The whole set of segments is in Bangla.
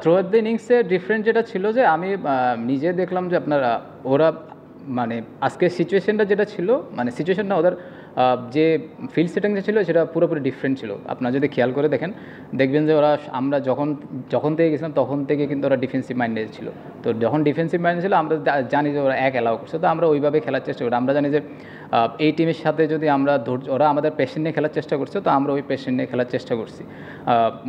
থ্রু আউট দ্য ইনিংসে ডিফারেন্ট যেটা ছিল যে আমি নিজে দেখলাম যে আপনার ওরা মানে আজকের সিচুয়েশনটা যেটা ছিল মানে সিচুয়েশনটা ওদের যে ফিল্ড সেটিংটা ছিল সেটা পুরোপুরি ডিফারেন্ট ছিল। আপনারা যদি খেয়াল করে দেখেন দেখবেন যে ওরা আমরা যখন থেকে গেছিলাম তখন থেকে কিন্তু ওরা ডিফেন্সিভ মাইন্ডেড ছিল। তো যখন ডিফেন্সিভ মাইন্ডেড ছিল আমরা জানি যে ওরা এক অ্যালাউ করছে, তো আমরা ওইভাবে খেলার চেষ্টা করি। আমরা জানি যে এই টিমের সাথে যদি আমরা ওরা আমাদের পেশেন্ট নিয়ে খেলার চেষ্টা করছে, তো আমরা ওই পেশেন্ট নিয়ে খেলার চেষ্টা করছি।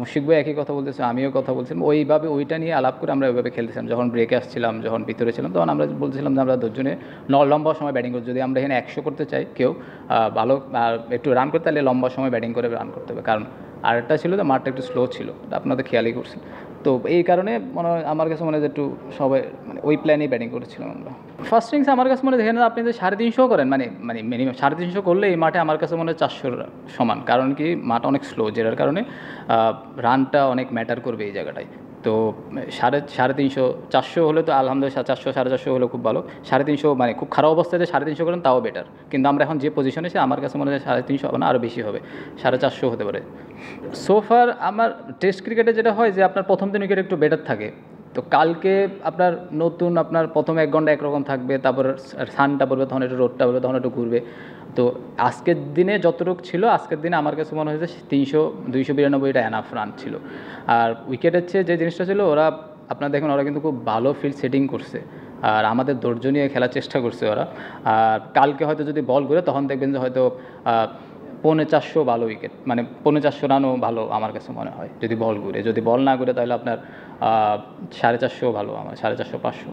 মুশফিক ভাই একই কথা বলতেছে, আমিও কথা বলছিলাম, ওইভাবে ওইটা নিয়ে আলাপ করে আমরা ওইভাবে খেলতেছিলাম। যখন ব্রেকে আসছিলাম, যখন ভিতরে ছিলাম, তখন আমরা বলছিলাম যে আমরা দুজনে লম্বা সময় ব্যাটিং করছি। যদি আমরা এখানে 100 করতে চাই কেউ ভালো একটু রান করতে, তাহলে লম্বা সময় ব্যাটিং করে রান করতে হবে। কারণ আরেকটা ছিল যে মাঠটা একটু স্লো ছিল, আপনাদের খেয়ালই করছেন। তো এই কারণে মনে হয় আমার কাছে মনে হয় যে একটু সবাই মানে ওই প্ল্যানেই ব্যাটিং করেছিলাম আমরা। ফার্স্ট ইনিংসে আমার কাছে মনে হয় দেখেন আপনি যে 350 করেন মানে মিনিমাম 350 করলে এই মাঠে আমার কাছে মনে হয় 400 সমান। কারণ কি মাঠ অনেক স্লো, যেটার কারণে রানটা অনেক ম্যাটার করবে এই জায়গাটায়। তো 350 400 হলে তো আলহামদুলিল্লাহ, 400 450 হলে খুব ভালো। 350 মানে খুব খারাপ অবস্থায় যে 350 করেন তাও বেটার। কিন্তু আমরা এখন যে পজিশনে সে আমার কাছে মনে হয় 350 হবে না, আরও বেশি হবে, 450 হতে পারে। সোফার আমার টেস্ট ক্রিকেটে যেটা হয় যে আপনার প্রথম দিন উইকেট একটু বেটার থাকে। তো কালকে আপনার নতুন আপনার প্রথম 1 ঘন্টা একরকম থাকবে, তারপর সানটা পড়বে, তখন একটু রোদটা পড়বে, তখন একটু ঘুরবে। তো আজকের দিনে যতটুকু ছিল, আজকের দিনে আমার কাছে মনে হয়েছে 292 এটা এনাফ রান ছিল। আর উইকেটের চেয়ে যে জিনিসটা ছিল, ওরা আপনার দেখুন ওরা কিন্তু খুব ভালো ফিল্ড সেটিং করছে আর আমাদের ধৈর্য নিয়ে খেলার চেষ্টা করছে ওরা। আর কালকে হয়তো যদি বল ঘুরে তখন দেখবেন যে হয়তো 450 ভালো উইকেট, মানে 450 রানও ভালো আমার কাছে মনে হয় যদি বল ঘুরে। যদি বল না ঘুরে তাহলে আপনার 450 ভালো, আমার 450 500।